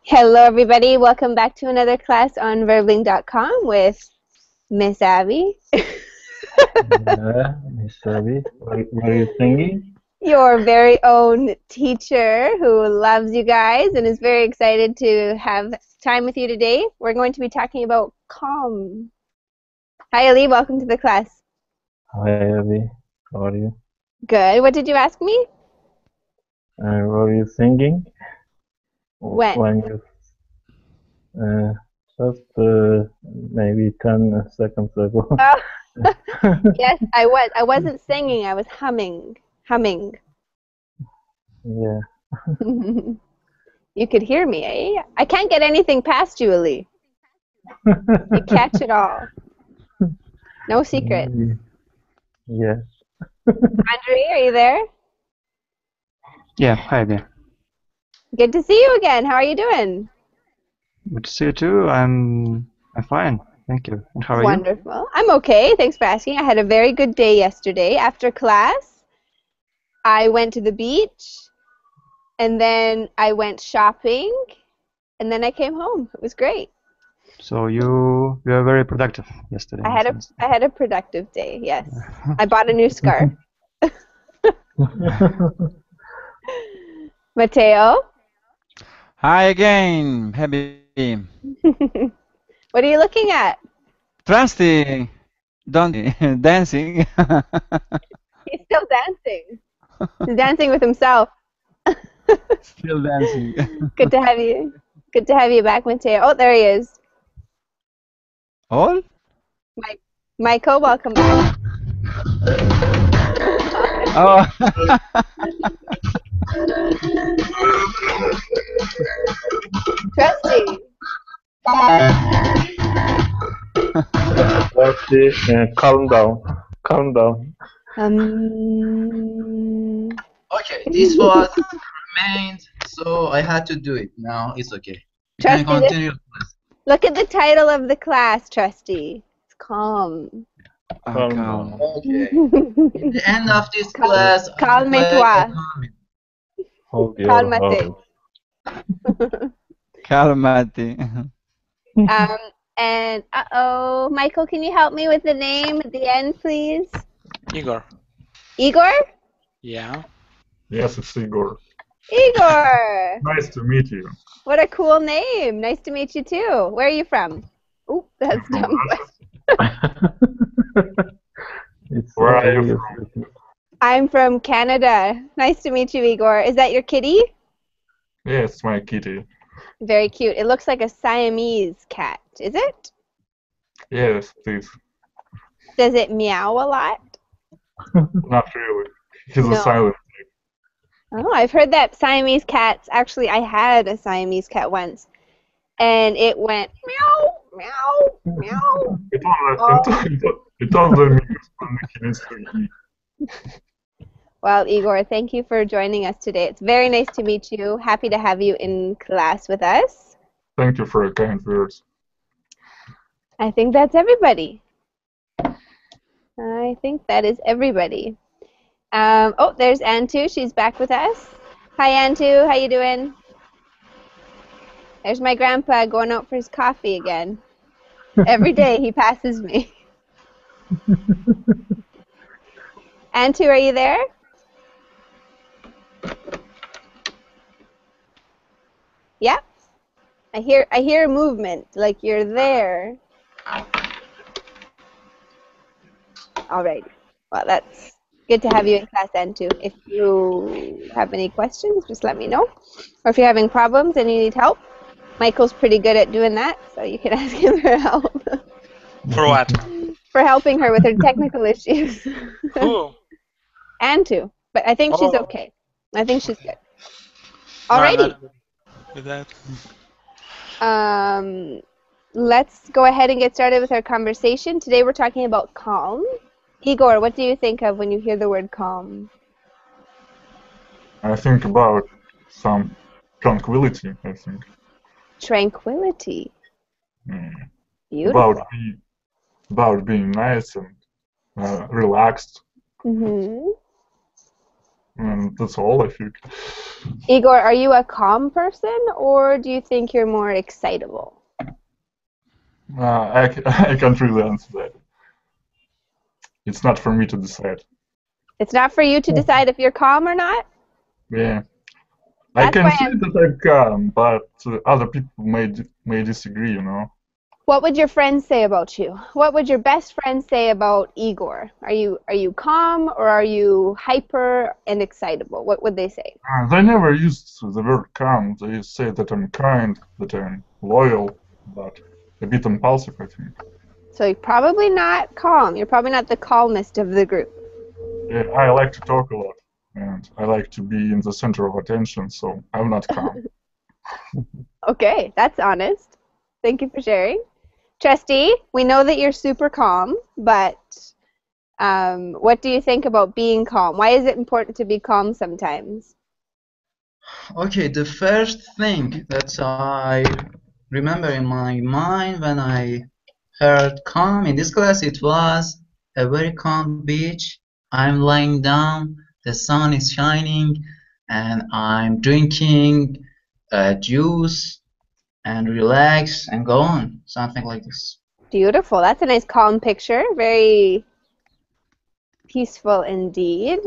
Hello, everybody. Welcome back to another class on verbling.com with Miss Abby. Yeah, Miss Abby, what are you singing? Your very own teacher who loves you guys and is very excited to have time with you today. We're going to be talking about calm. Hi, Ali. Welcome to the class. Hi Abby, how are you? Good. What did you ask me? What are you singing? When? When you just maybe 10 seconds ago. Oh, yes, I was. I wasn't singing. I was humming. Humming. Yeah. You could hear me, eh? I can't get anything past you, Ali. You catch it all. No secret. Yes. Andre, are you there? Yeah, hi there. Good to see you again. How are you doing? Good to see you too. I'm fine, thank you. And how are you? Wonderful. I'm okay. Thanks for asking. I had a very good day yesterday. After class, I went to the beach, and then I went shopping, and then I came home. It was great. So you were very productive yesterday. I had a productive day. Yes. I bought a new scarf. Mateo, Hi again, happy. what are you looking at? Trusty, don't dancing. He's still dancing. He's dancing with himself. Still dancing. Good to have you. Good to have you back, Mateo. Oh, there he is. All? Michael, welcome back. Oh. Trusty. Trusty, calm down. Calm down. Okay, this was remained, so I had to do it. Now it's okay. You can Trusty, continue. look at the title of the class, Trusty. It's calm. Oh, calm. Okay. In the end of this class, Calme-toi. Hold your Calmate. horse. Calmati. And uh-oh, Michael, can you help me with the name at the end, please? Igor. Igor? Yeah. Yes, it's Igor. Igor! Nice to meet you. What a cool name. Nice to meet you, too. Where are you from? Oh, that's dumb question. Where are you from? I'm from Canada. Nice to meet you, Igor. Is that your kitty? Yes, my kitty. Very cute. It looks like a Siamese cat. Is it? Yes, please. Does it meow a lot? Not really. He's No. a silent type. Oh, I've heard that Siamese cats, actually, I had a Siamese cat once, and it went meow, meow, meow. It does the music when he needs to eat. Well, Igor, thank you for joining us today. It's very nice to meet you. Happy to have you in class with us. Thank you for your kind words. I think that's everybody. I think that is everybody. Oh, there's Antu. She's back with us. Hi, Antu. How you doing? There's my grandpa going out for his coffee again. Every day he passes me. Antu, are you there? Yep. I hear movement, like you're there. All right. Well, that's good to have you in class, Antu. If you have any questions, just let me know. Or if you're having problems and you need help, Michael's pretty good at doing that, so you can ask him for help. For what? For helping her with her technical issues. Who? Antu. But I think she's okay. I think she's good. Alrighty. With that. Let's go ahead and get started with our conversation. Today we're talking about calm. Igor, what do you think of when you hear the word calm? I think about some tranquility, I think. Tranquility. Beautiful. About being nice and relaxed. Mm-hmm. And that's all, I think. Igor, are you a calm person, or do you think you're more excitable? I can't really answer that. It's not for me to decide. It's not for you to decide if you're calm or not? Yeah. I That's can why say that I'm calm, but other people may disagree, you know. What would your friends say about you? What would your best friend say about Igor? Are you calm, or are you hyper and excitable? What would they say? They never used the word calm. They say that I'm kind, that I'm loyal, but a bit impulsive, I think. So you're probably not calm. You're probably not the calmest of the group. Yeah, I like to talk a lot, and I like to be in the center of attention, so I'm not calm. Okay, that's honest. Thank you for sharing. Trustee, we know that you're super calm, but what do you think about being calm? Why is it important to be calm sometimes? Okay, the first thing that I remember in my mind when I heard calm in this class, it was a very calm beach. I'm lying down, the sun is shining, and I'm drinking juice and relax and go on, something like this. Beautiful. That's a nice calm picture. Very peaceful indeed.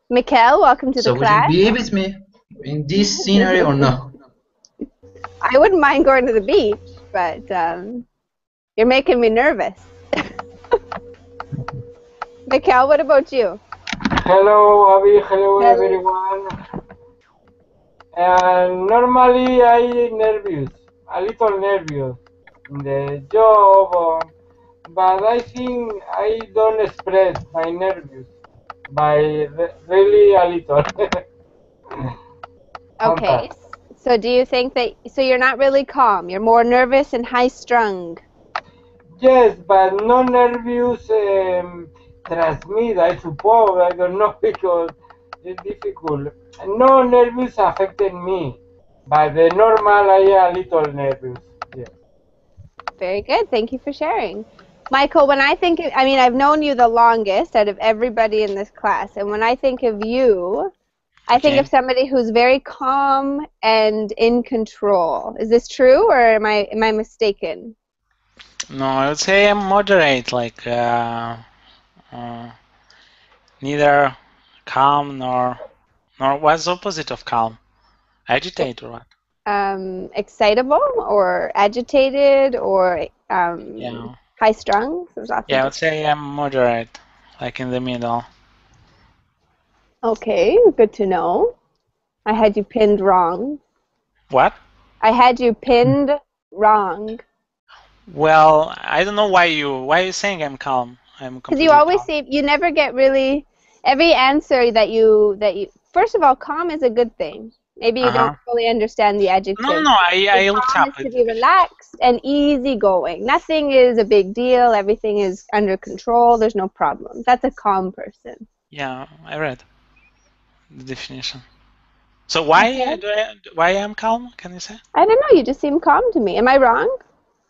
Mikkel, welcome to the So would you class. be with me in this scenery or no? I wouldn't mind going to the beach, but you're making me nervous. Mikkel, what about you? Hello, Abby. Hello, Hello. everyone. Normally, I nervous, a little nervous in the job, but I think I don't express my nervous by really a little. Okay. Sometimes. So do you think that, so you're not really calm, you're more nervous and high strung? Yes, but no nervous transmit, I suppose. I don't know because it's difficult. No nervous affected me, but the normal I am a little nervous. Yes. Very good. Thank you for sharing. Michael, when I think of, I mean, I've known you the longest out of everybody in this class, and when I think of you, I think Okay. of somebody who's very calm and in control. Is this true, or am I mistaken? No, I would say I'm moderate, like neither calm nor what's the opposite of calm? Agitate or what? Excitable or agitated or Yeah. high strung? There's lots Yeah, I of would say I'm moderate, like in the middle. Okay, good to know. I had you pinned wrong. What? I had you pinned wrong. Well, I don't know why are you saying I'm calm? I'm Because you completely always calm. seem, you never get really, every answer that you, first of all, calm is a good thing. Maybe you don't Uh-huh. fully understand the adjective. No, I looked Calm up is a to little be bit. relaxed and easygoing. Nothing is a big deal. Everything is under control. There's no problem. That's a calm person. Yeah, I read the definition. So why why I'm calm? Can you say? I don't know. You just seem calm to me. Am I wrong?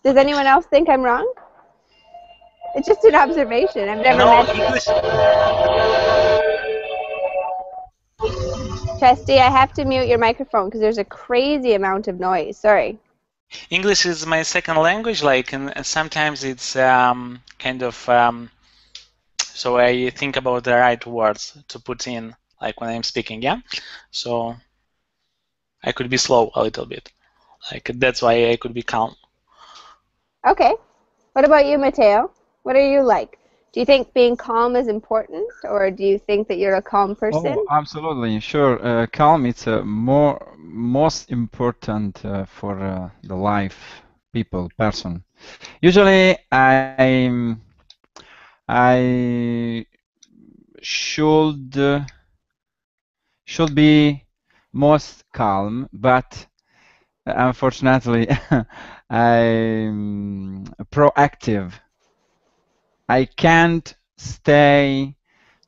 Does Okay. anyone else think I'm wrong? It's just an observation. I've never No, met you. English. Chesty, I have to mute your microphone because there's a crazy amount of noise. Sorry. English is my second language, like, and sometimes it's kind of so I think about the right words to put in, like when I'm speaking, yeah. So I could be slow a little bit, like that's why I could be calm. Okay. What about you, Mateo? What are you like? Do you think being calm is important, or do you think that you're a calm person? Oh, absolutely, sure. Calm is most important for the life, person. Usually, I should be most calm, but unfortunately, I'm proactive. I can't stay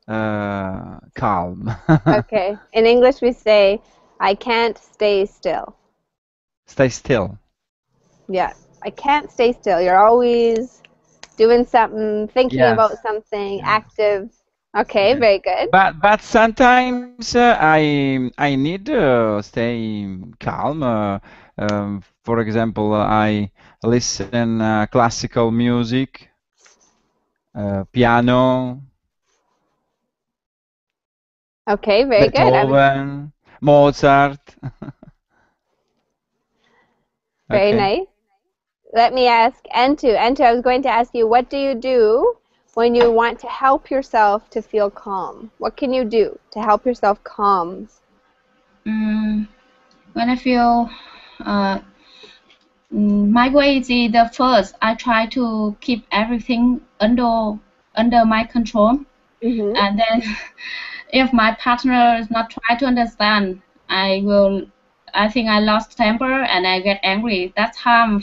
calm. Okay. In English, we say, I can't stay still. Stay still. Yeah. I can't stay still. You're always doing something, thinking Yes. about something, Yes. active. Okay, very good. But sometimes I need to stay calm. For example, I listen classical music, piano, Okay, very good. Beethoven, Mozart. Very Okay. nice. Let me ask Antu. Antu, I was going to ask you, what do you do when you want to help yourself to feel calm? What can you do to help yourself calm? When I feel my way is the first. I try to keep everything under my control, Mm-hmm. and then if my partner is not trying to understand, I think I lost temper and I get angry. That's how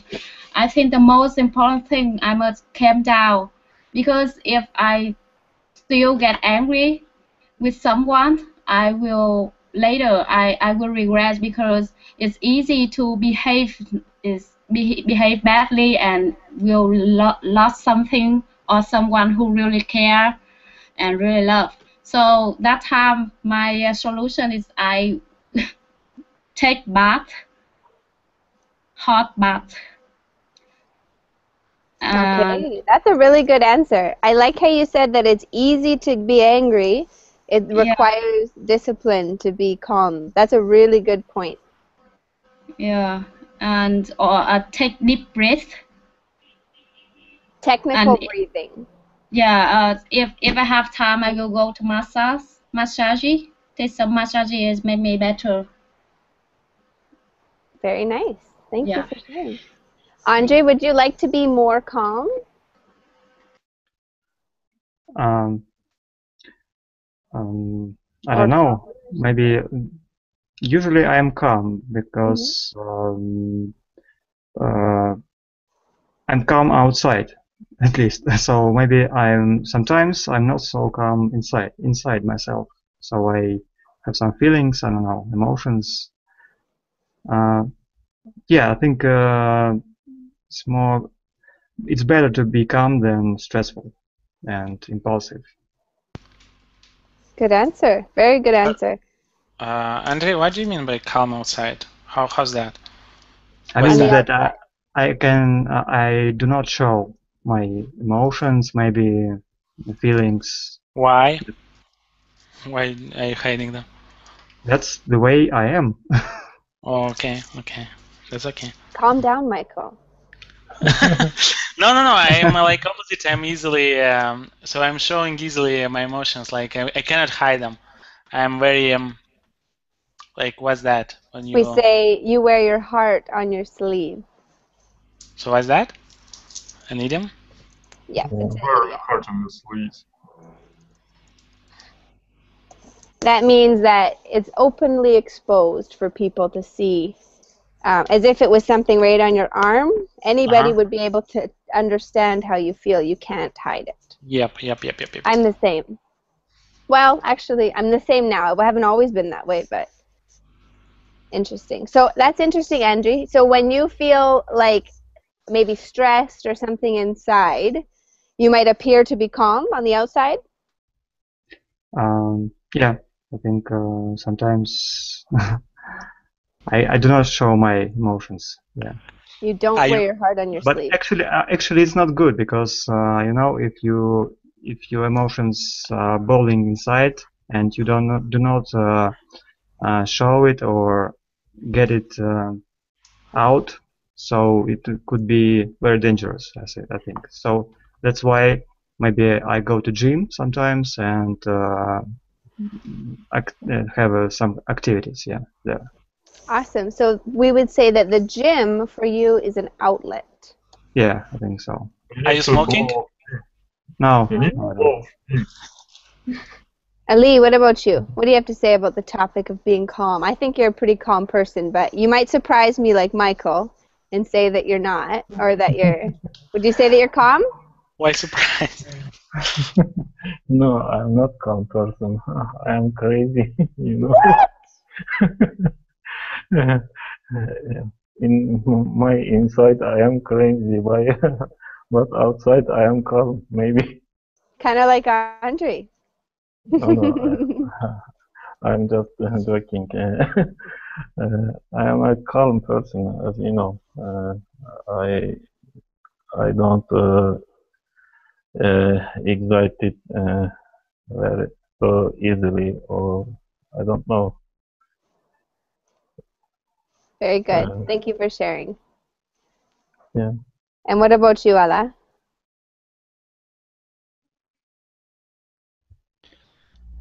I think the most important thing I must calm down, because if I still get angry with someone, I will later I will regret, because it's easy to behave badly and will lose something or someone who really care and really love. So that time my solution is I take bath, hot bath. Okay, that's a really good answer. I like how you said that it's easy to be angry. It Yeah, requires discipline to be calm. That's a really good point. yeah, and or take deep breath. Technical And breathing. yeah, if I have time, I will go to massage. Take some massage is make me better. Very nice. Thank you Yeah. for sharing. Andre, would you like to be more calm? Um, I Or don't know. calm? Maybe usually I am calm Mhm. because uh, I'm calm outside, at least. So maybe sometimes I'm not so calm inside myself. So I have some feelings, I don't know, emotions. Uh, yeah, I think it's better to be calm than stressful and impulsive. Good answer. Very good answer. Andre, what do you mean by calm outside? How's that? I What's On the mean that? that outside. I do not show my emotions, maybe feelings. Why? Why are you hiding them? That's the way I am. Oh, okay, okay. That's okay. Calm down, Michael. No, I'm like opposite. I'm easily, so I'm showing easily my emotions. Like I cannot hide them. I'm very, like, what's that? When We you, say you wear your heart on your sleeve. so what's that? An idiom? Yeah, it's an Wear your idiom. heart on your sleeves. That means that it's openly exposed for people to see, as if it was something right on your arm. Anybody would be able to understand how you feel. You can't hide it. Yep. I'm the same. Well, actually, I'm the same now. I haven't always been that way, but interesting. So that's interesting, Andrew. So when you feel like maybe stressed or something inside, you might appear to be calm on the outside. Yeah, I think sometimes I do not show my emotions. Yeah, You don't I wear your heart on your but sleeve. actually it's not good because if your emotions are boiling inside and you do not show it or get it out, so it could be very dangerous. I think so. That's why maybe I go to gym sometimes and have some activities. Yeah, there. Awesome. So we would say that the gym for you is an outlet. Yeah, I think so. You Are need you to smoking? blow. No, You need no, to I don't. blow steam. Ali, what about you? What do you have to say about the topic of being calm? I think you're a pretty calm person, but you might surprise me like Michael and say that you're not, or that you're. Would you say that you're calm? Why surprise? No, I'm not calm person. I am crazy, you know. In my inside, I am crazy, but outside, I am calm. Maybe. Kind of like Andre. No, no, I'm just joking. I am a calm person, as you know. I I don't excited very so easily, or I don't know. Very good. Uh, Thank you for sharing. yeah. And what about you, Ala?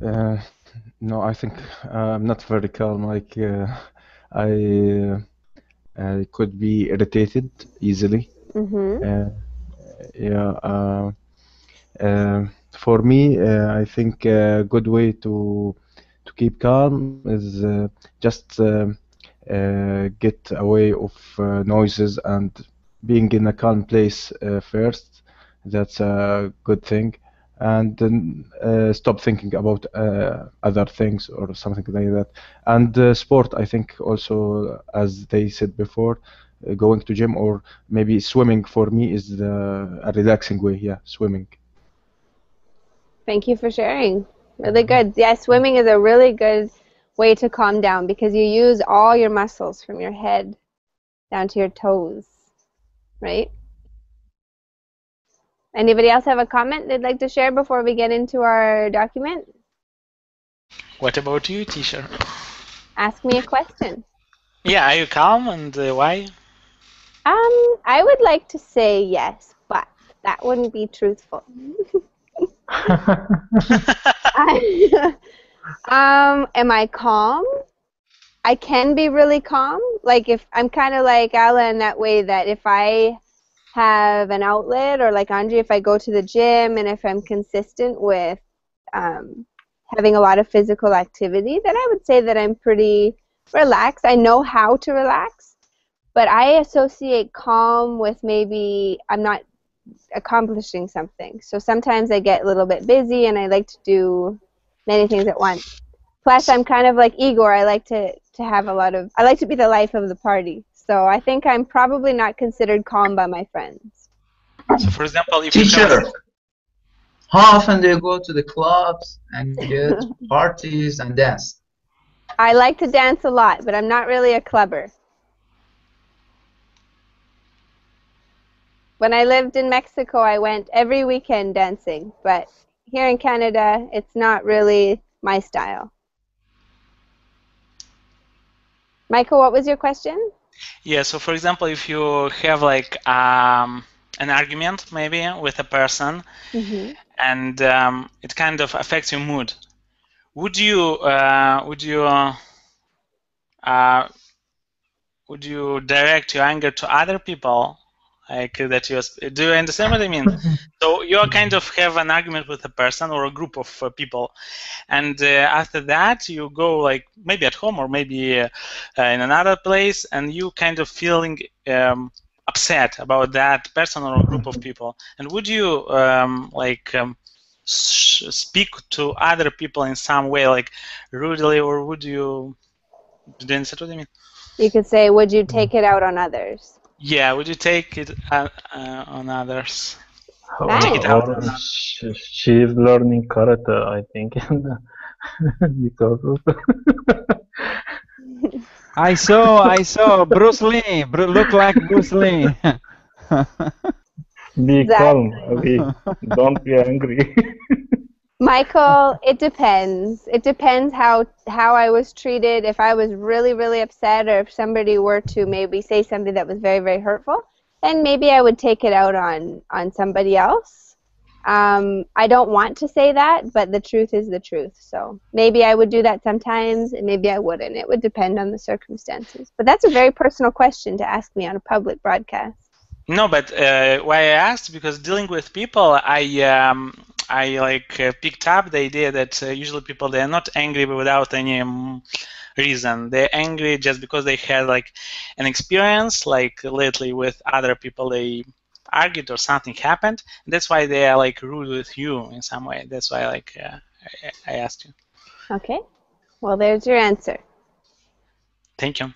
Uh, no, I think I'm not very calm. Like I I could be irritated easily. Mm-hmm. Uh, yeah. For me, I think a good way to keep calm is just get away of noises and being in a calm place first. That's a good thing. And then stop thinking about other things or something like that. And sport, I think also, as they said before, going to gym or maybe swimming for me is a relaxing way. Yeah, swimming. Thank you for sharing. Really good. Yeah, swimming is a really good way to calm down because you use all your muscles from your head down to your toes, right? Anybody else have a comment they'd like to share before we get into our document? What about you, teacher? Ask me a question. Yeah, are you calm and why? I would like to say yes, but that wouldn't be truthful. Am I calm? I can be really calm. Like if I'm kind of like Ala in that way that if I have an outlet, or like Andre, if I go to the gym and if I'm consistent with having a lot of physical activity, then I would say that I'm pretty relaxed. I know how to relax, but I associate calm with maybe I'm not accomplishing something. So sometimes I get a little bit busy and I like to do many things at once. Plus, I'm kind of like Igor. I like to have a lot of. I like to be the life of the party. So I think I'm probably not considered calm by my friends. So, for example, if you have Teacher, how often do you go to the clubs and get parties and dance? I like to dance a lot, but I'm not really a clubber. When I lived in Mexico, I went every weekend dancing, but here in Canada, it's not really my style. Michael, what was your question? Yeah, so for example, if you have like an argument maybe with a person, Mm-hmm. and it kind of affects your mood, would you direct your anger to other people, like that you? Do you understand what I mean? So you kind of have an argument with a person or a group of people, and after that you go like maybe at home or maybe in another place, and you kind of feeling upset about that person or a group of people. And would you speak to other people in some way, like rudely, or would you? Do you understand what I mean? You could say, would you take it out on others? Yeah, would you take it on others? Nice. Take it out on Or others. she's learning karate, I think, because of I saw Bruce Lee. Look like Bruce Lee. be calm, Exactly. Ali. Don't be angry. Michael, it depends. It depends how I was treated. If I was really, really upset, or if somebody were to maybe say something that was very, very hurtful, then maybe I would take it out on somebody else. I don't want to say that, but the truth is the truth. So maybe I would do that sometimes, and maybe I wouldn't. It would depend on the circumstances. But that's a very personal question to ask me on a public broadcast. No, but why I asked, because dealing with people, I picked up the idea that usually people, they are not angry without any reason. They're angry just because they had like an experience, like lately with other people, they argued or something happened. And that's why they are like rude with you in some way. That's why I asked you. Okay. Well, there's your answer. Thank you.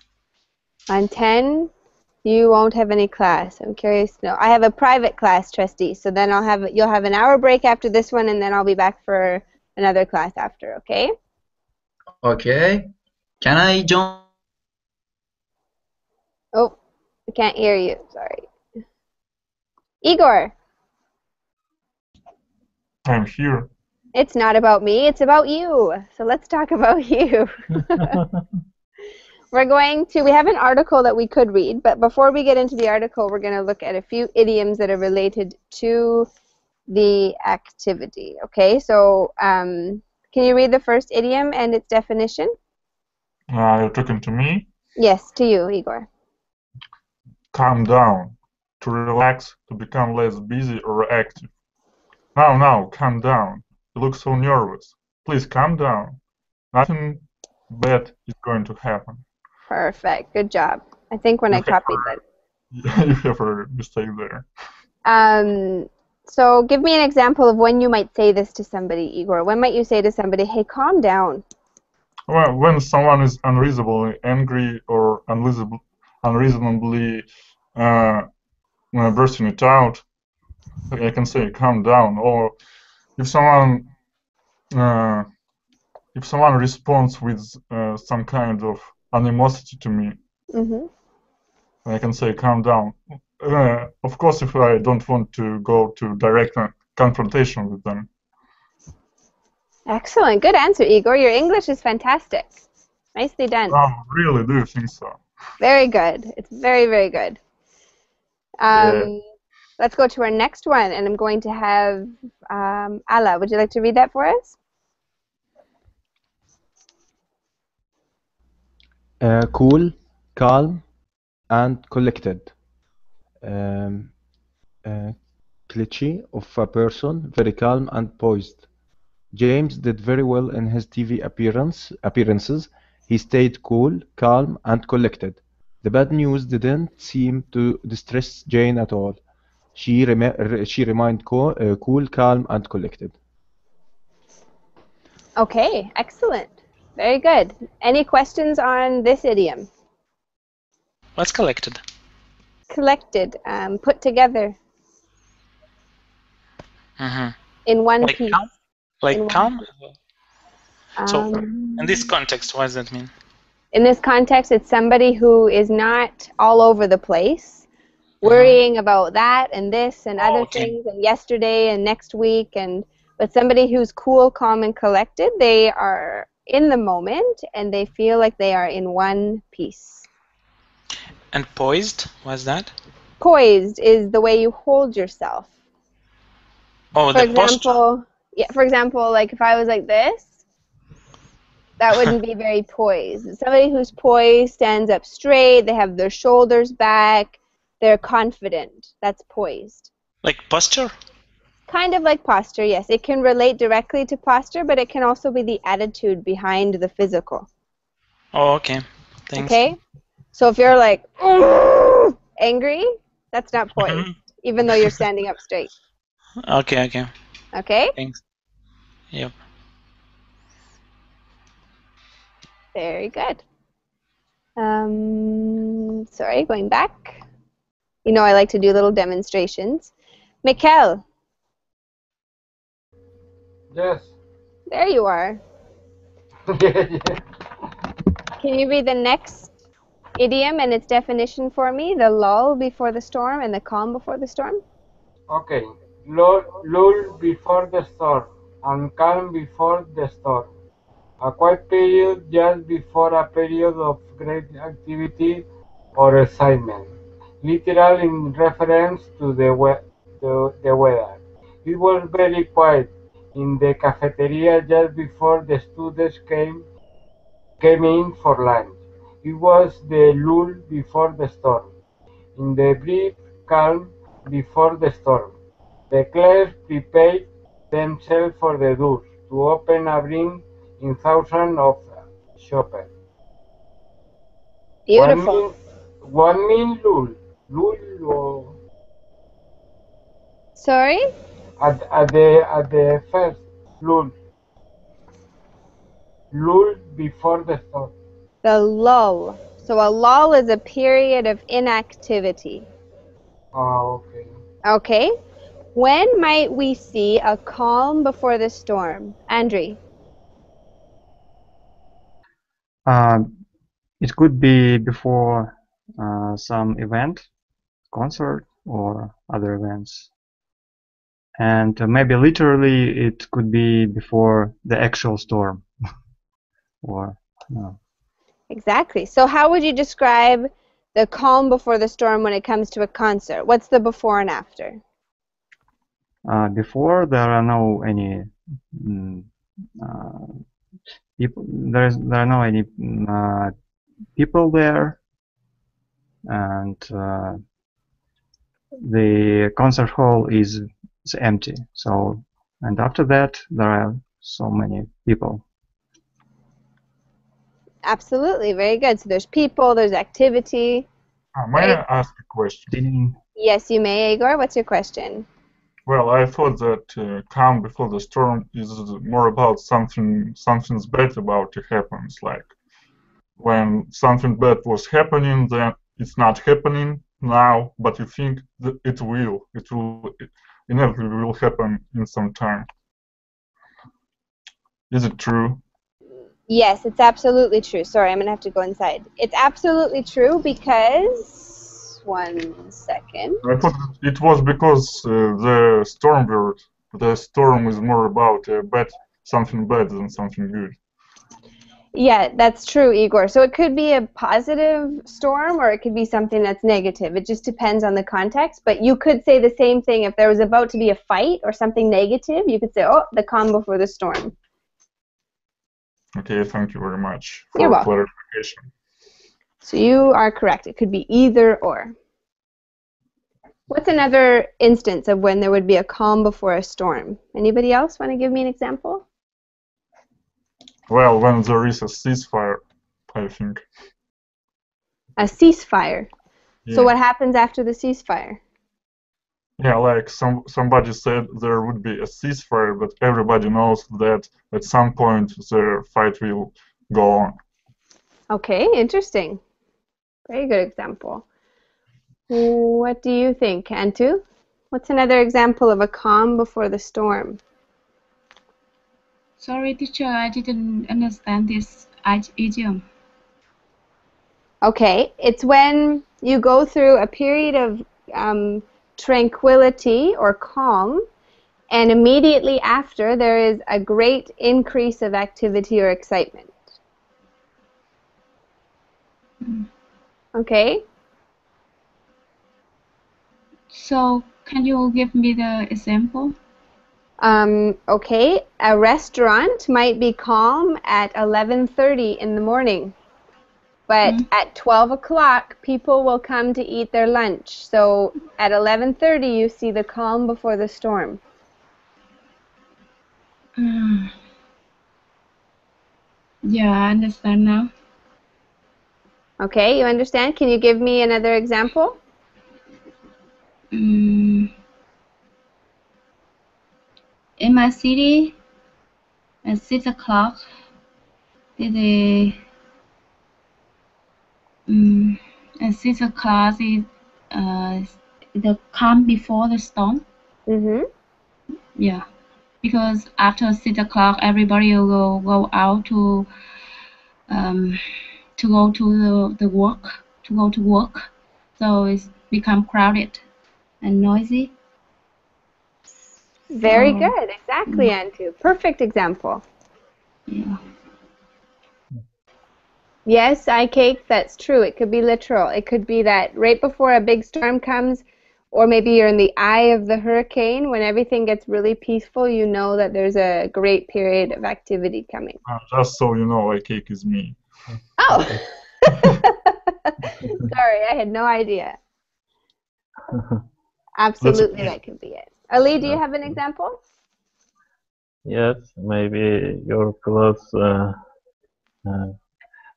On 10, you won't have any class. I'm curious to know. I have a private class, trustee, so then you'll have an hour break after this one, and then I'll be back for another class after, okay? Okay. Can I join? Oh, I can't hear you. Sorry. Igor, I'm here. it's not about me. It's about you. So let's talk about you. We have an article that we could read, but before we get into the article, we're going to look at a few idioms that are related to the activity. Okay, so can you read the first idiom and its definition? You're talking to me? Yes, to you, Igor. Calm down. To relax, to become less busy or active. Now, calm down. You look so nervous. Please calm down. Nothing bad is going to happen. Perfect. Good job. I think when I copied that. You have a mistake there. So give me an example of when you might say this to somebody, Igor. When might you say to somebody, hey, calm down? Well, when someone is unreasonably angry or unreasonably bursting it out, I can say calm down. Or if someone responds with some kind of animosity to me, I can say calm down. Of course, if I don't want to go to direct confrontation with them. Excellent. Good answer, Igor. Your English is fantastic. Nicely done. Oh, really? Do you think so? Very good. It's very, very good. Let's go to our next one, and I'm going to have Ala. Would you like to read that for us? Cool, calm, and collected. Cliché of a person, very calm and poised. James did very well in his TV appearances. He stayed cool, calm, and collected. The bad news didn't seem to distress Jane at all. She remained cool, calm, and collected. Okay, excellent. Very good. Any questions on this idiom? What's collected? Collected, put together. In one like piece. Calm? Like calm? So in this context, what does that mean? In this context, it's somebody who is not all over the place, worrying about that and this and other things and yesterday and next week, but somebody who's cool, calm, and collected. They are in the moment and they feel like they are in one piece. And poised, what's that? Poised is the way you hold yourself. Oh, the posture. Yeah, for example, like if I was like this, that wouldn't be very poised. Somebody who's poised stands up straight, they have their shoulders back, they're confident. That's poised. Like posture? Kind of like posture, yes. It can relate directly to posture, but it can also be the attitude behind the physical. Oh, okay. Thanks. Okay? So if you're like, angry, that's not poised, even though you're standing up straight. Okay. Okay? Thanks. Yep. Very good. Sorry, going back. You know I like to do little demonstrations. Mikkel. Yes. There you are. Yeah. Can you read the next idiom and its definition for me? The lull before the storm and the calm before the storm? Okay. Lull before the storm and calm before the storm. A quiet period just before a period of great activity or excitement. Literal in reference to the weather. It was very quiet in the cafeteria just before the students came in for lunch. It was the lull before the storm. In the brief calm before the storm, the class prepared themselves for the doors to open and bring in thousands of shoppers. Beautiful. One mean lull. Lull Sorry? at the first lull. Lull before the storm. The lull. So a lull is a period of inactivity. Okay. Okay? When might we see a calm before the storm? Andre? It could be before some event, concert, or other events. And maybe literally it could be before the actual storm. Or no. Exactly. So how would you describe the calm before the storm when it comes to a concert? What's the before and after? Before there are no any people. There are no any people there, and the concert hall is empty. So, and after that there are so many people. Absolutely. Very good. So there's people, there's activity. May I ask a question? Yes, you may, Igor. What's your question? Well, I thought that calm before the storm is more about something's bad about to happen. Like when something bad was happening, then it's not happening now, but you think that it will inevitably will happen in some time. Is it true? Yes, it's absolutely true. Sorry, I'm going to have to go inside. It's absolutely true because... One second. I thought it was because the storm is more about something bad than something good. Yeah, that's true, Igor. So it could be a positive storm or it could be something that's negative. It just depends on the context. But you could say the same thing if there was about to be a fight or something negative. You could say, oh, the calm before the storm. Okay, thank you very much You're for welcome. clarification. So you are correct. It could be either or. What's another instance of when there would be a calm before a storm? Anybody else want to give me an example? Well, when there is a ceasefire, I think. A ceasefire. Yeah. So what happens after the ceasefire? Yeah, like somebody said there would be a ceasefire, but everybody knows that at some point the fight will go on. Okay, interesting. Very good example. What do you think, Antu? What's another example of a calm before the storm? Sorry, teacher, I didn't understand this idiom. Okay, it's when you go through a period of tranquility or calm, and immediately after there is a great increase of activity or excitement. Okay? So, can you give me the example? Okay, a restaurant might be calm at 11:30 in the morning, but at 12 o'clock people will come to eat their lunch. So at 11:30 you see the calm before the storm. Yeah, I understand now. Okay, you understand? Can you give me another example? In my city, at 6 o'clock, at 6 o'clock is the calm before the storm. Mm-hmm. Yeah, because after 6 o'clock, everybody will go out to go to the work, to go to work. So it's become crowded and noisy. Very good, exactly, Antu. Perfect example. Yeah. Yes, cake, that's true. It could be literal. It could be that right before a big storm comes, or maybe you're in the eye of the hurricane, when everything gets really peaceful, you know that there's a great period of activity coming. Just so you know, cake is me. Oh! Sorry, I had no idea. Absolutely, that could be it. Ali, do you have an example? Yes, maybe your class,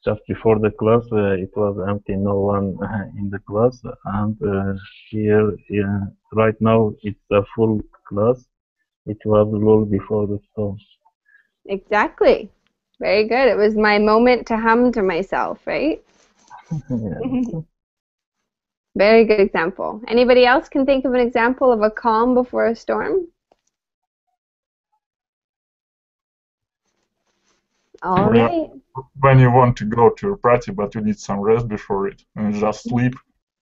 just before the class, it was empty, no one in the class, and here, right now, it's a full class. It was lull before the storm. Exactly. Very good. It was my moment to hum to myself, right? Yeah. Very good example. Anybody else can think of an example of a calm before a storm? All When right. when you want to go to a party, but you need some rest before it, and you just sleep,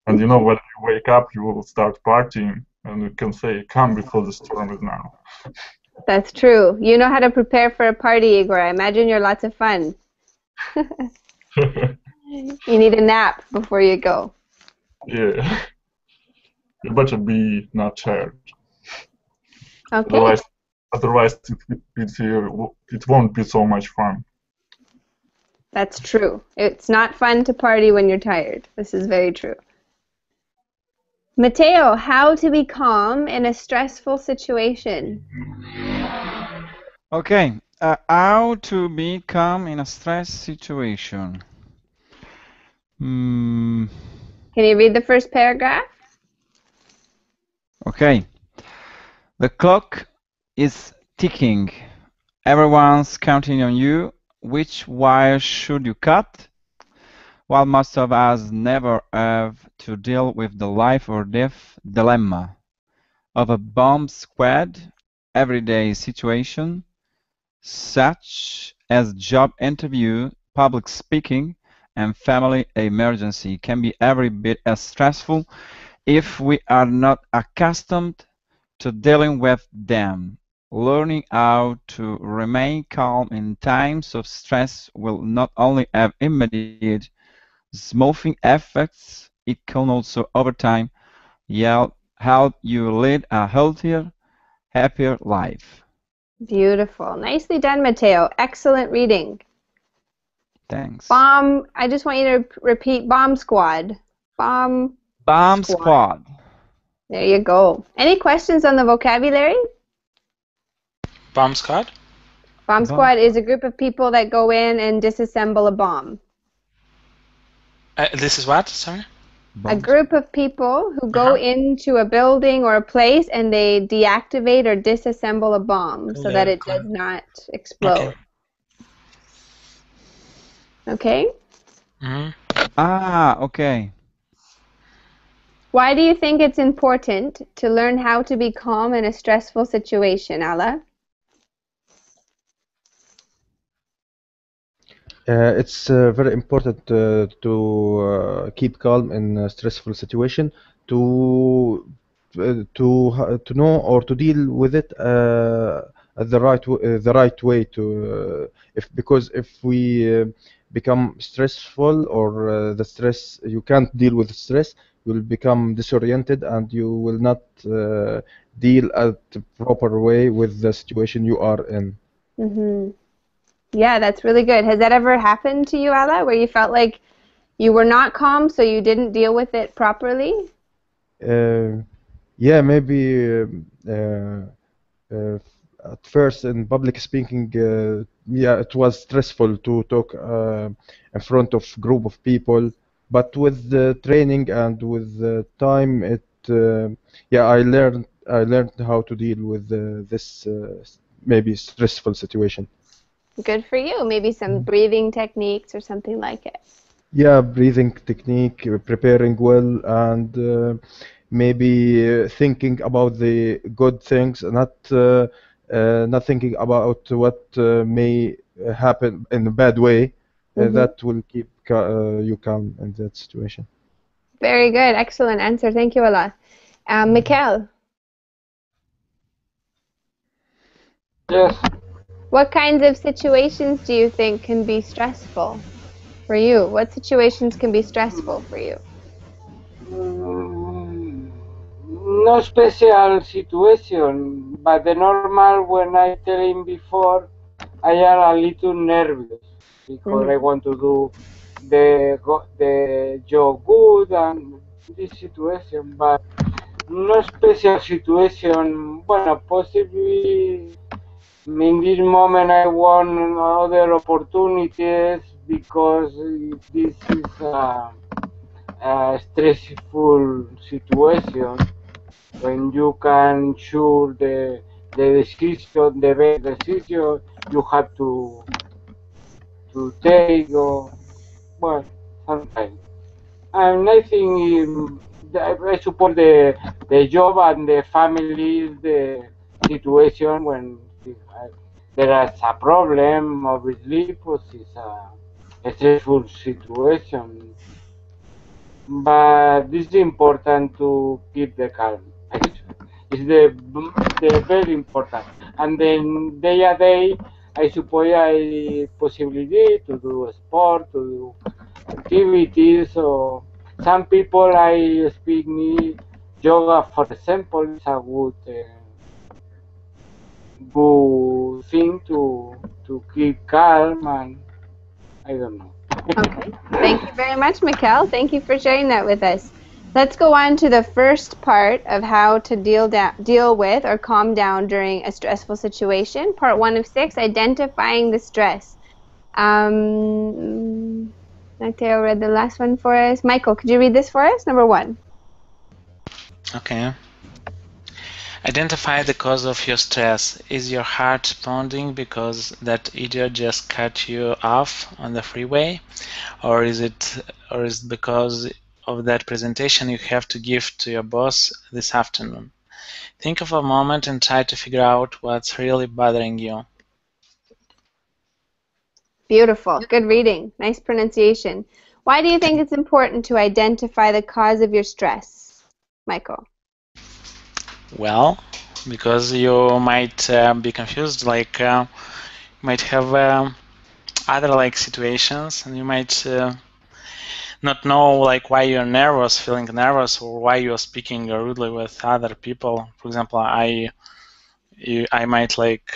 and you know when you wake up, you will start partying, and you can say, "Come before the storm is now." That's true. You know how to prepare for a party, Igor. I imagine you're lots of fun. You need a nap before you go. Yeah, you better be not tired. Okay. Otherwise it won't be so much fun. That's true. It's not fun to party when you're tired. This is very true. Matteo, how to be calm in a stressful situation? Okay, how to be calm in a stress situation. Can you read the first paragraph? Okay. The clock is ticking. Everyone's counting on you. Which wire should you cut? While most of us never have to deal with the life or death dilemma of a bomb squad, everyday situation, such as job interview, public speaking, and family emergency, can be every bit as stressful if we are not accustomed to dealing with them. Learning how to remain calm in times of stress will not only have immediate smoothing effects, it can also, over time, help you lead a healthier, happier life. Beautiful. Nicely done, Matteo. Excellent reading. Thanks. Bomb. I just want you to repeat bomb squad. Bomb squad. There you go. Any questions on the vocabulary? Bomb squad? Bomb squad is a group of people that go in and disassemble a bomb. This is what? Sorry? A group of people who go into a building or a place and they deactivate or disassemble a bomb so that it does not explode. Okay? Okay. Why do you think it's important to learn how to be calm in a stressful situation, Ala? It's very important to keep calm in a stressful situation, to know or to deal with it the right way to because if we become stressful or the stress you can't deal with stress, you will become disoriented and you will not deal at the proper way with the situation you are in. Mm-hmm. Yeah, that's really good. Has that ever happened to you, Ala, where you felt like you were not calm, so you didn't deal with it properly? Yeah, maybe at first in public speaking, yeah, it was stressful to talk in front of group of people. But with the training and with the time, yeah, I learned how to deal with this maybe stressful situation. Good for you. Maybe some breathing techniques or something like it. Yeah, breathing technique, preparing well, and maybe thinking about the good things, not thinking about what may happen in a bad way. That will keep you calm in that situation. Very good. Excellent answer. Thank you, Ala. Mikhail. Yes. What kinds of situations do you think can be stressful for you? What situations can be stressful for you? No special situation, but the normal when I tell him before, I am a little nervous because I want to do the job good and this situation, but no special situation. Bueno, possibly in this moment I want other opportunities because this is a stressful situation when you can choose the decision, the best decision you have to take, or well, sometimes. And I think I suppose the job and the family is the situation when there is a problem, obviously, because it's a stressful situation. But it's important to keep the calm. It's the very important. And then day a day, I suppose I possibility to do sport, to do activities. Or some people I speak me yoga, for example, is a good thing to keep calm, and I don't know. Okay. Thank you very much, Mikkel. Thank you for sharing that with us. Let's go on to the first part of how to deal with or calm down during a stressful situation. Part 1 of 6, identifying the stress. Mateo read the last one for us. Michael, could you read this for us? Number 1. Okay. Identify the cause of your stress. Is your heart pounding because that idiot just cut you off on the freeway? Or is it because of that presentation you have to give to your boss this afternoon? Think of a moment and try to figure out what's really bothering you. Beautiful. Good reading. Nice pronunciation. Why do you think it's important to identify the cause of your stress, Michael? Well, because you might be confused, like you might have other like situations, and you might not know like why you're nervous, feeling nervous, or why you're speaking rudely with other people. For example, I might like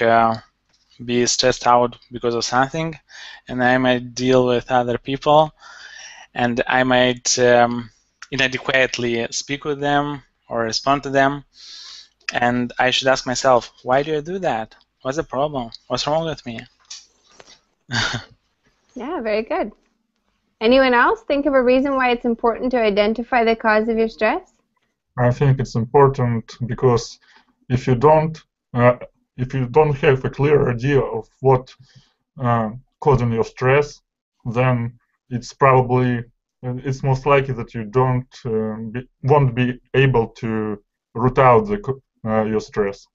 be stressed out because of something, and I might deal with other people, and I might inadequately speak with them or respond to them, and I should ask myself, why do I do that? What's the problem? What's wrong with me? Yeah, very good. Anyone else think of a reason why it's important to identify the cause of your stress? I think it's important because if you don't have a clear idea of what causing your stress, then it's most likely that you won't be able to root out your stress.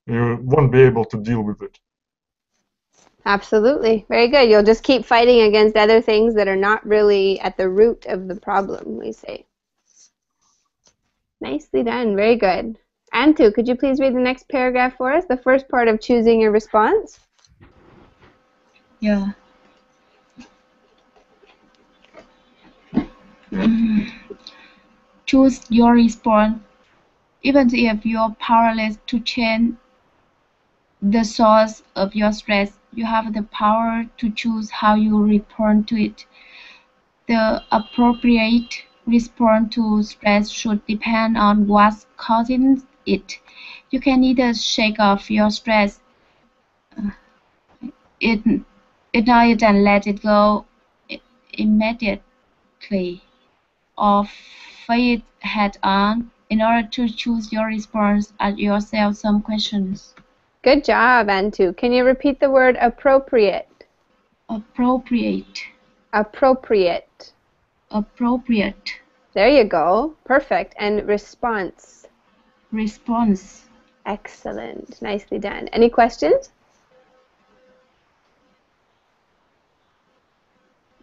You won't be able to deal with it. Absolutely. Very good. You'll just keep fighting against other things that are not really at the root of the problem, we say. Nicely done. Very good. Antu, could you please read the next paragraph for us? The first part of choosing your response. Yeah. Choose your response. Even if you're powerless to change the source of your stress, you have the power to choose how you respond to it. The appropriate response to stress should depend on what's causing it. You can either shake off your stress, ignore it and let it go immediately, or face it head-on. In order to choose your response, ask yourself some questions. Good job, Antu. Can you repeat the word appropriate? Appropriate. Appropriate. Appropriate. There you go. Perfect. And response. Response. Excellent. Nicely done. Any questions?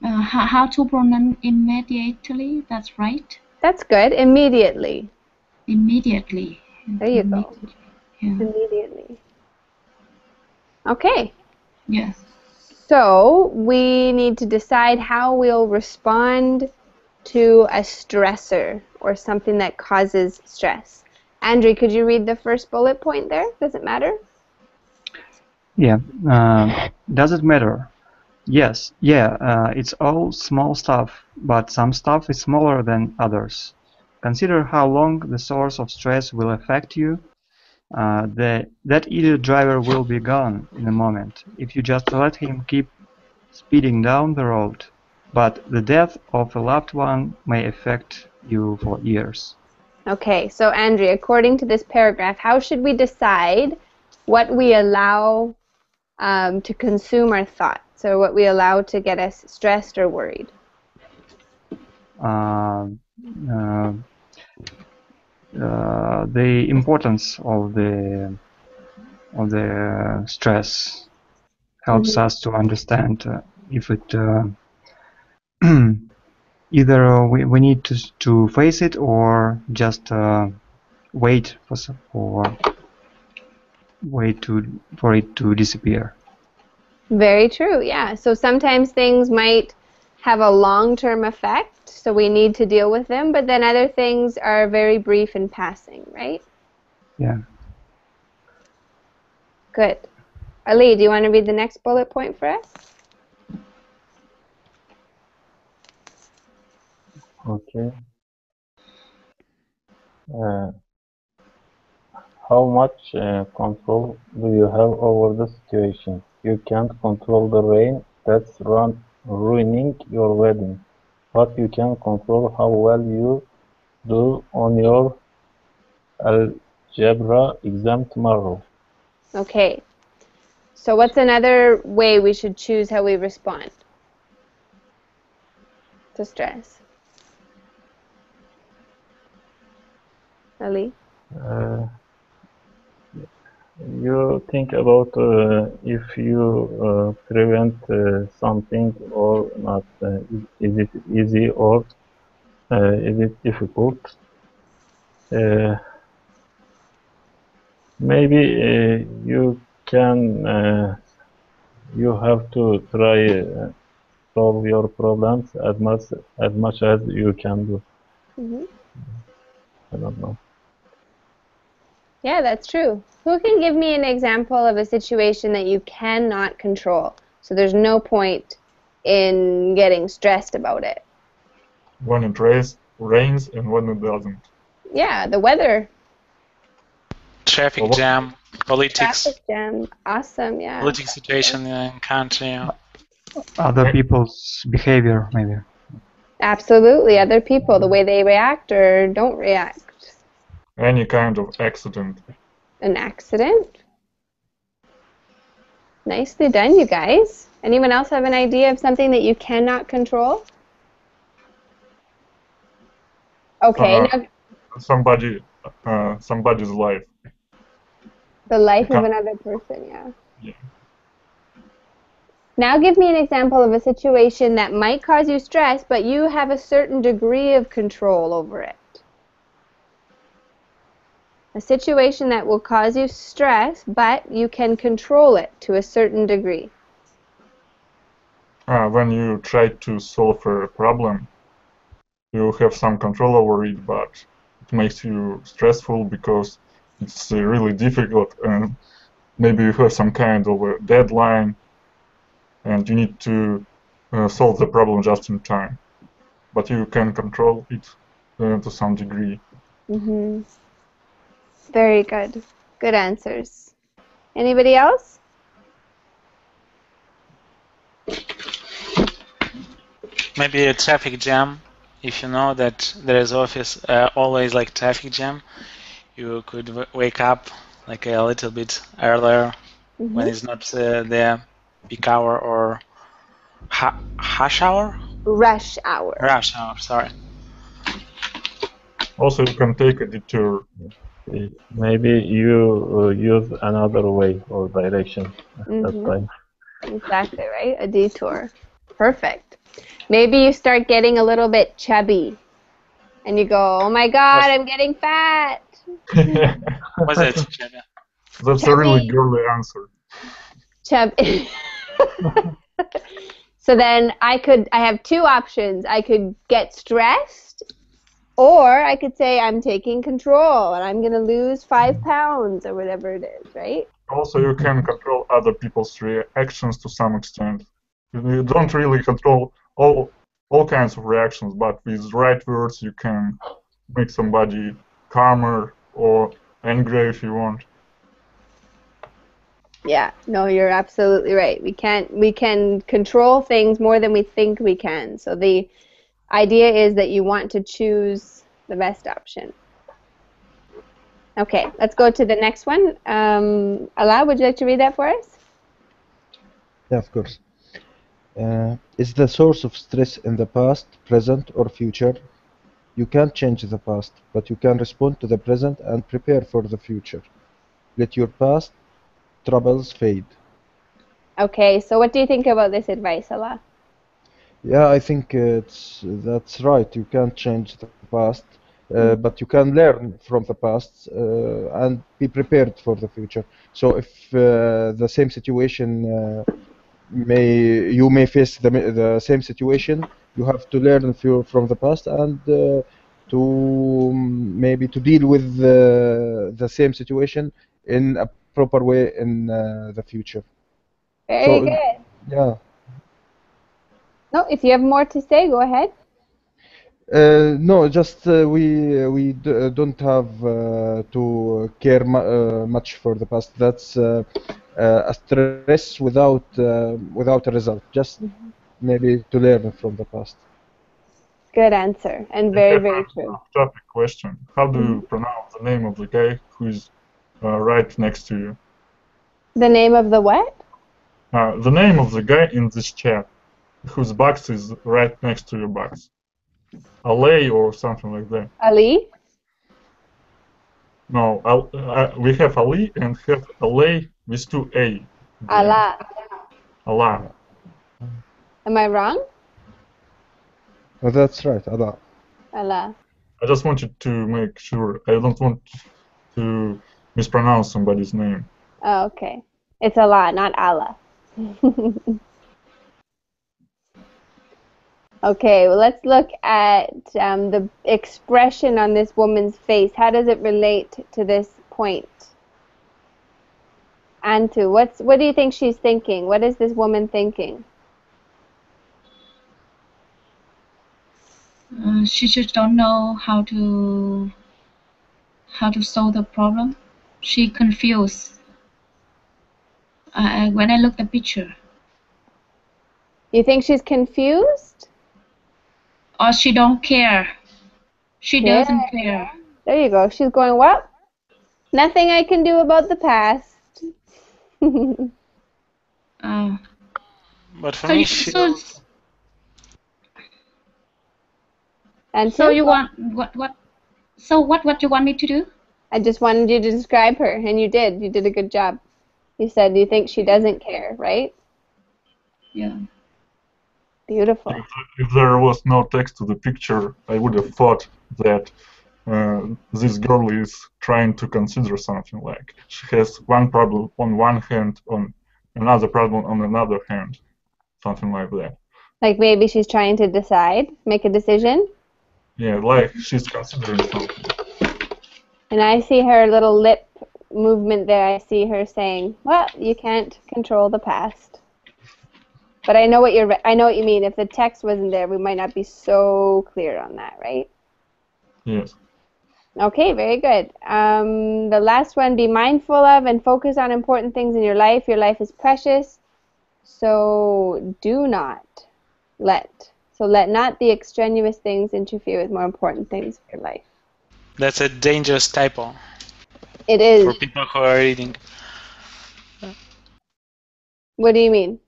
How to pronounce immediately? That's right. That's good. Immediately. Immediately. There you go. Yeah. Immediately. Okay. Yes. So we need to decide how we'll respond to a stressor or something that causes stress. Andrew, could you read the first bullet point there? Does it matter? Yeah. Does it matter? Yes. Yeah. It's all small stuff, but some stuff is smaller than others. Consider how long the source of stress will affect you. That idiot driver will be gone in a moment if you just let him keep speeding down the road. But the death of a loved one may affect you for years. Okay, so Andrea, according to this paragraph, how should we decide what we allow to consume our thoughts, or what we allow to get us stressed or worried? the importance of the stress helps us to understand if it either we need to face it or just wait for it to disappear. Very true, yeah. So sometimes things might have a long-term effect, so we need to deal with them, but then other things are very brief and passing, right? Yeah. Good. Ali, do you want to read the next bullet point for us? Okay. How much control do you have over the situation? You can't control the rain that's ruining your wedding, but you can control how well you do on your algebra exam tomorrow. Okay. So what's another way we should choose how we respond to stress? Ali? You think about if you prevent something or not. Is it easy or is it difficult? Maybe you can. You have to try solve your problems as much as you can do. Mm-hmm. I don't know. Yeah, that's true. Who can give me an example of a situation that you cannot control? So there's no point in getting stressed about it. When it rains and when it doesn't. Yeah, the weather. Traffic jam, politics. Traffic jam. Awesome, yeah. Political situation in country. Yeah. Other people's behavior, maybe. Absolutely, other people, the way they react or don't react. Any kind of accident. An accident? Nicely done, you guys. Anyone else have an idea of something that you cannot control? Okay, now Somebody's life. the life of another person, yeah. Yeah. Now give me an example of a situation that might cause you stress, but you have a certain degree of control over it. A situation that will cause you stress, but you can control it to a certain degree. When you try to solve a problem, you have some control over it, but it makes you stressful because it's really difficult, and maybe you have some kind of a deadline, and you need to solve the problem just in time. But you can control it to some degree. Mm-hmm. Very good. Good answers. Anybody else? Maybe a traffic jam. If you know that there is always like traffic jam, you could wake up like a little bit earlier when it's not the peak hour or hash hour? Rush hour. Rush hour, sorry. Also, you can take a detour. Maybe you use another way or direction at that time. Exactly, right? A detour. Perfect. Maybe you start getting a little bit chubby and you go, oh my God, I'm getting fat. What's that, chubby? That's a really girly answer. Chubby. So then I have two options. I could get stressed, or I could say I'm taking control and I'm going to lose 5 pounds or whatever it is, right? Also, you can control other people's reactions to some extent. You don't really control all kinds of reactions, but with the right words you can make somebody calmer or angry if you want. Yeah, no, you're absolutely right. We can control things more than we think we can. So the idea is that you want to choose the best option. Okay, let's go to the next one. Ala, would you like to read that for us? Yeah, of course. Is the source of stress in the past, present, or future? You can't change the past, but you can respond to the present and prepare for the future. Let your past troubles fade. Okay, so what do you think about this advice, Allah? Yeah, I think that's right. You can't change the past, but you can learn from the past and be prepared for the future. So if the same situation you may face the same situation, you have to learn from the past and to maybe to deal with the same situation in a proper way in the future. Very So good. yeah. No, if you have more to say, go ahead. No, just we don't have to care much for the past. That's a stress without a result. Just maybe to learn from the past. Good answer, and I very, have very an true. off-topic question. How do you pronounce the name of the guy who's right next to you? The name of the what? The name of the guy in this chat, whose box is right next to your box. Alay or something like that. Ali? No, we have Ali and have Alay with two A. at the end. Allah. Allah. Am I wrong? Oh, that's right, Allah. Allah. I just wanted to make sure. I don't want to mispronounce somebody's name. Oh, okay. It's Allah, not Allah. Okay, well, let's look at the expression on this woman's face. How does it relate to this point? Antu, what do you think she's thinking? What is this woman thinking? She just don't know how to solve the problem. She confused. When I look at the picture, You think she's confused? or she don't care. She doesn't care. There you go. She's going, what? Nothing I can do about the past. But for So me, you, she, And so you want what? So what you want me to do? I just wanted you to describe her, and you did. You did a good job. You said you think she doesn't care, right? Yeah. Beautiful. If there was no text to the picture, I would have thought that this girl is trying to consider something, like she has one problem on one hand, on another problem on another hand, something like that. Like maybe she's trying to decide, make a decision. Yeah, like she's considering something. And I see her little lip movement there. I see her saying, well, you can't control the past. But I know what you mean. If the text wasn't there, we might not be so clear on that, right? Yes. Okay, very good. The last one, be mindful of and focus on important things in your life. Your life is precious, so let not the extraneous things interfere with more important things of your life. that's a dangerous typo. It is. For people who are reading. What do you mean?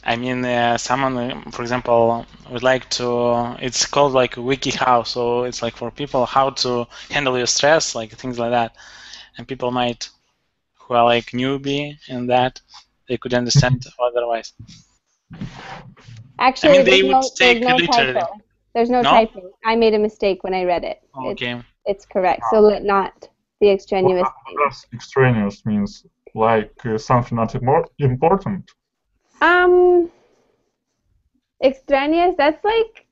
I mean, someone, for example, would like to, it's called like WikiHow, so it's like for people how to handle your stress, like things like that. And people might, who are like newbie in that, they could understand otherwise. Actually, I mean, they would there's take no literally. typo. There's no No? typo. I made a mistake when I read it. Okay. It's correct. So let not the extraneous things. What does extraneous means? Like something not important? Extraneous, that's like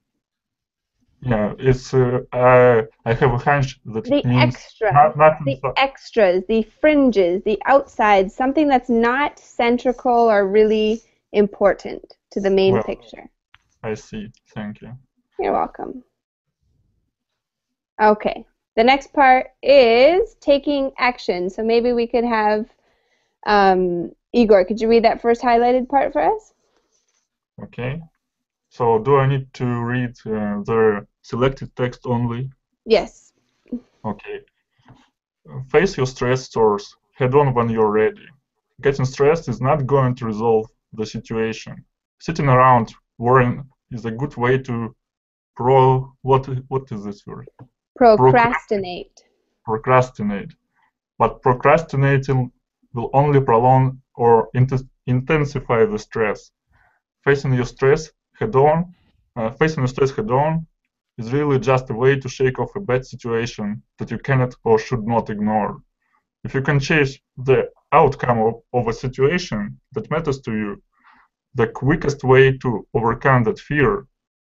Yeah, it's. I have a hunch that the it means extra, not the extras, the fringes, the outsides, something that's not central or really important to the main picture. I see. Thank you. You're welcome. Okay. The next part is taking action. So maybe we could have Igor, could you read that first highlighted part for us? Okay. So do I need to read the selected text only? Yes. Okay. Face your stress source head on when you're ready. Getting stressed is not going to resolve the situation. Sitting around worrying is a good way to what is this word? Procrastinate. Procrastinate. But procrastinating will only prolong or intensify the stress. Facing your stress head-on is really just a way to shake off a bad situation that you cannot or should not ignore. If you can change the outcome of a situation that matters to you, the quickest way to overcome that fear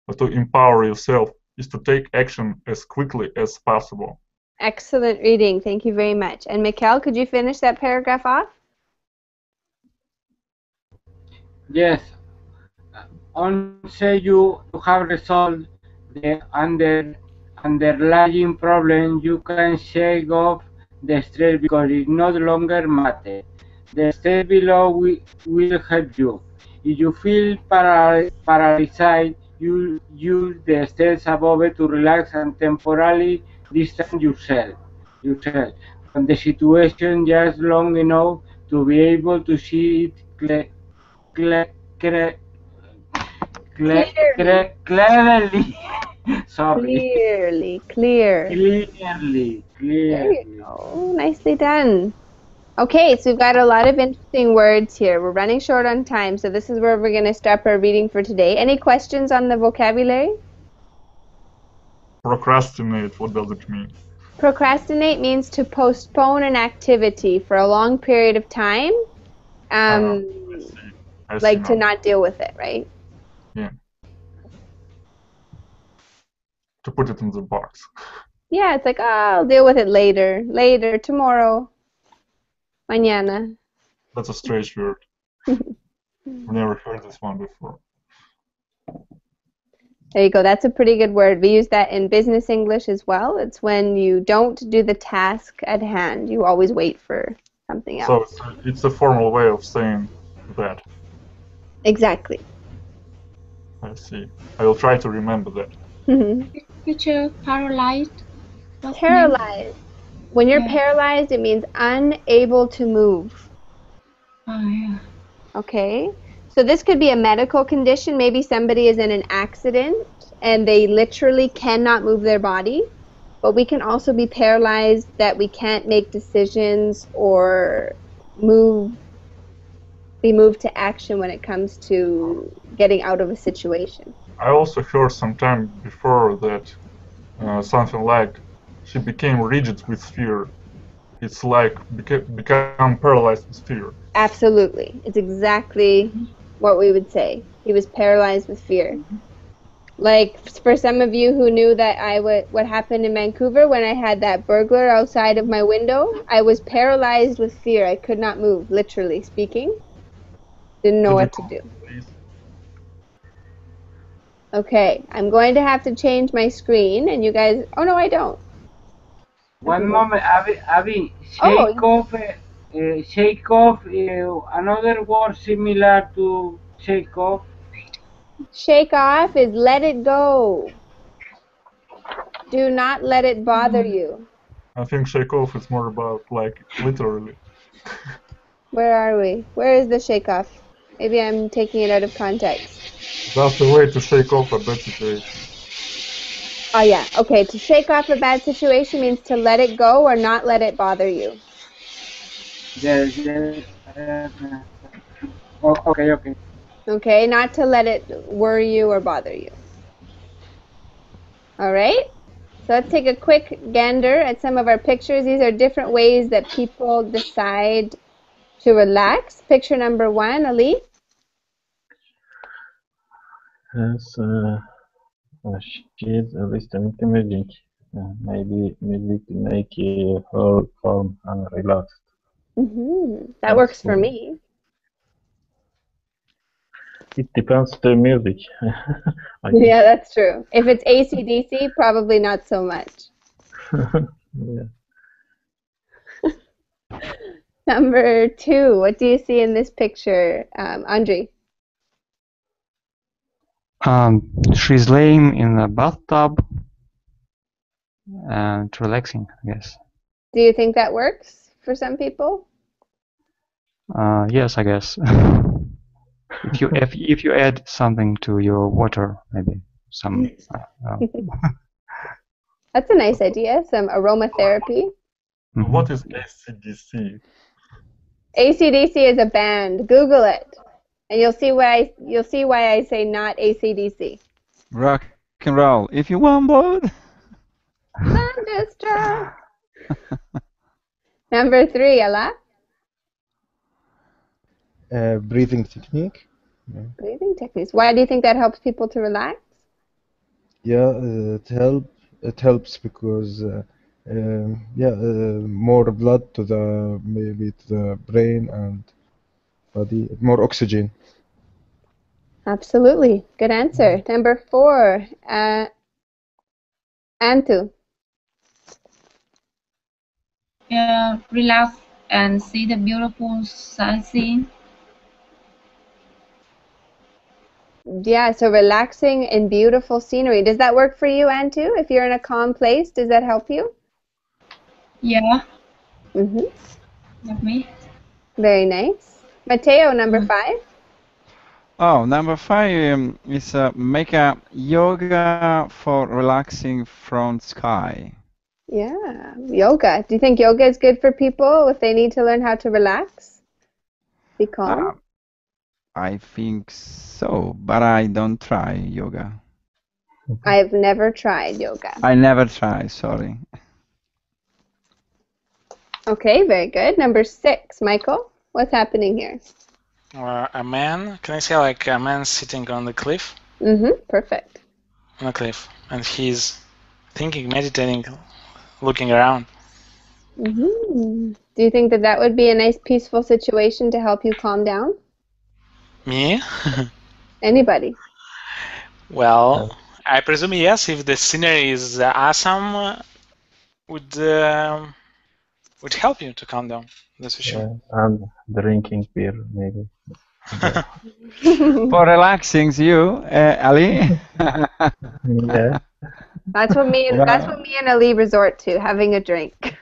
or to empower yourself is to take action as quickly as possible. Excellent reading. Thank you very much. And Mikkel, could you finish that paragraph off? Yes. Once you have resolved the underlying problem, you can shake off the stress because it no longer matters. The step below will help you. If you feel paralyzed, you use the steps above to relax and temporarily distance yourself from the situation just long enough to be able to see it clearly. Sorry. Clearly. There you go. Nicely done. Okay, so we've got a lot of interesting words here. We're running short on time, so this is where we're going to stop our reading for today. Any questions on the vocabulary? Procrastinate, what does it mean? Procrastinate means to postpone an activity for a long period of time, I see like to now. not deal with it, right? Yeah. To put it in the box. Yeah, it's like, oh, I'll deal with it later, tomorrow, mañana. That's a strange word. I've never heard this one before. There you go. That's a pretty good word. We use that in business English as well. It's when you don't do the task at hand. You always wait for something else. So it's a formal way of saying that. Exactly. I see. I will try to remember that. Teacher, paralyzed. What's the name? Paralyzed. When you're paralyzed, it means unable to move. Oh, yeah. Okay? So this could be a medical condition. Maybe somebody is in an accident and they literally cannot move their body. But we can also be paralyzed that we can't make decisions or be moved to action when it comes to getting out of a situation. I also heard some time before that something like she became rigid with fear. It's like become paralyzed with fear. Absolutely. It's exactly what we would say. He was paralyzed with fear. Like, for some of you who knew that what happened in Vancouver when I had that burglar outside of my window, I was paralyzed with fear. I could not move, literally speaking. Didn't know what to do. Okay, I'm going to have to change my screen, and you guys... Oh, no, I don't. One moment, Abby, shake off, another word similar to shake off. Shake off is let it go. Do not let it bother you. I think shake off is more about like literally. Where are we? Where is the shake off? Maybe I'm taking it out of context. That's the way to shake off a bad situation. Oh yeah, okay. To shake off a bad situation means to let it go or not let it bother you. Yes. Okay. Okay, not to let it worry you or bother you. All right? So let's take a quick gander at some of our pictures. These are different ways that people decide to relax. Picture number 1, Ali. Yes, she's listening to music. Maybe music make her calm and relaxed. That works for me. It depends the music. Yeah, that's true. If it's AC/DC, probably not so much. Yeah. Number 2, what do you see in this picture, Andre? She's laying in a bathtub and relaxing, I guess. Do you think that works for some people? Yes, I guess. If you add something to your water, maybe. some. That's a nice idea. Some aromatherapy. What is ACDC? AC/DC is a band. Google it, and you'll see why I say not AC/DC. Rock and roll. If you want both. Thunderstruck. Number 3, Allah. Breathing technique. Breathing techniques. Why do you think that helps people to relax? Yeah, it helps because more blood to the brain and body, more oxygen. Absolutely. Good answer. Number 4, Antu. Yeah, relax and see the beautiful sightseeing. Yeah, so relaxing in beautiful scenery. Does that work for you, Antu? If you're in a calm place, does that help you? Yeah, Mm-hmm. me. Very nice. Mateo, number 5. Oh, number 5 is make a yoga for relaxing from sky. Yeah, yoga. Do you think yoga is good for people if they need to learn how to relax? Be calm? I think so, but I don't try yoga. I've never tried yoga. I never try, sorry. Okay, very good. Number 6, Michael. What's happening here? Or a man. Can I say like a man sitting on the cliff? Perfect. On a cliff, and he's thinking, meditating, looking around. Do you think that would be a nice peaceful situation to help you calm down? Me? Anybody? Well, I presume yes. If the scenery is awesome, would help you to calm down. That's for sure. And drinking beer, maybe. For relaxing you, Ali. Yeah. That's what me and Ali resort to, having a drink.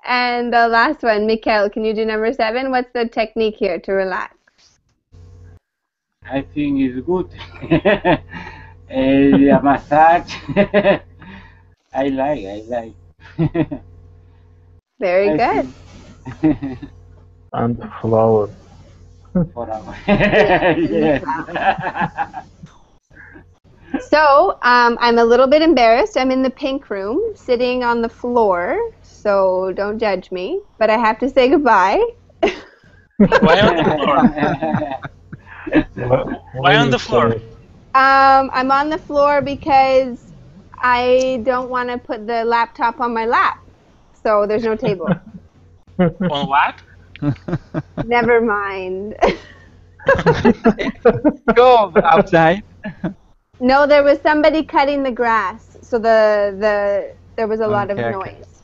And the last one, Mikhail, can you do number 7? What's the technique here to relax? I think it's good. A massage. I like. Very good. And flowers. For our yes. So, I'm a little bit embarrassed. I'm in the pink room, sitting on the floor, so don't judge me. But I have to say goodbye. Why on the floor? Why on the floor? I'm on the floor because I don't want to put the laptop on my lap, so there's no table. On what? Never mind. Go outside. No, there was somebody cutting the grass, so there was a lot of noise.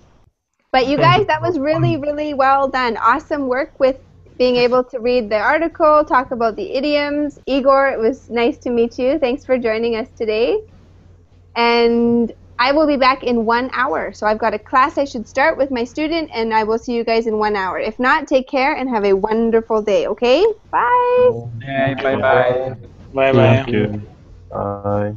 But you guys, that was really, really well done. Awesome work with being able to read the article, talk about the idioms. Igor, it was nice to meet you. Thanks for joining us today. And I will be back in 1 hour. So I've got a class I should start with my student, and I will see you guys in 1 hour. If not, take care and have a wonderful day, okay? Bye. Bye-bye. Bye-bye. Thank you. Bye.